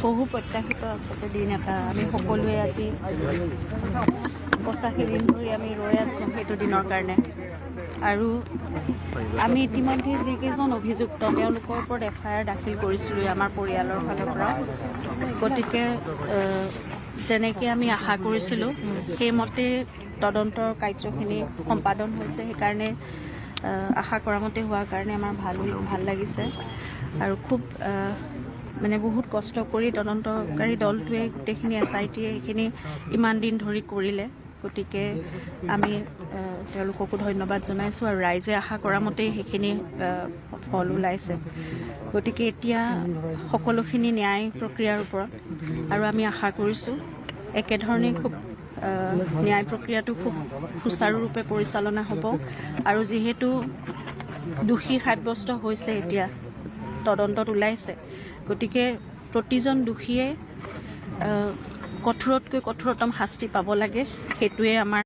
বহু প্ৰত্যাশিত আচলতে দিন এটা আমি সকলোৱে আজি 85 দিন ধৰি আমি ৰৈ আছোঁ সেইটো দিনৰ কাৰণে। আৰু আমি ইতিমধ্যে যিকেইজন অভিযুক্ত তেওঁলোকৰ ওপৰত FIR দাখিল কৰিছিলোঁ আমাৰ পৰিয়ালৰ ফালৰ পৰা। গতিকে যেনেকৈ আমি আশা কৰিছিলোঁ সেইমতে তদন্তৰ কাৰ্যখিনি সম্পাদন হৈছে। সেইকাৰণে আশা কৰা মতে হোৱাৰ কাৰণে আমাৰ ভাল লাগিছে। আৰু খুব মানে বহুত কষ্ট কৰি তদন্তকাৰী দলটোৱে গোটেইখিনি SITয়ে এইখিনি ইমান দিন ধৰি কৰিলে। গতিকে আমি তেওঁলোককো ধন্যবাদ জনাইছোঁ আৰু ৰাইজে আশা কৰা মতেই সেইখিনি ফল ওলাইছে। গতিকে এতিয়া সকলোখিনি ন্যায় প্ৰক্ৰিয়াৰ ওপৰত আৰু আমি আশা কৰিছোঁ একেধৰণে খুব ন্যায় প্ৰক্ৰিয়াটো খুব সুচাৰুৰূপে পৰিচালনা হ'ব। আৰু যিহেতু দোষী সাব্যস্ত হৈছে এতিয়া তদন্তত ওলাইছে, গতিকে প্ৰতিজন দোষীয়ে কঠোৰতকৈ কঠোৰতম শাস্তি পাব লাগে। সেইটোৱে আমাৰ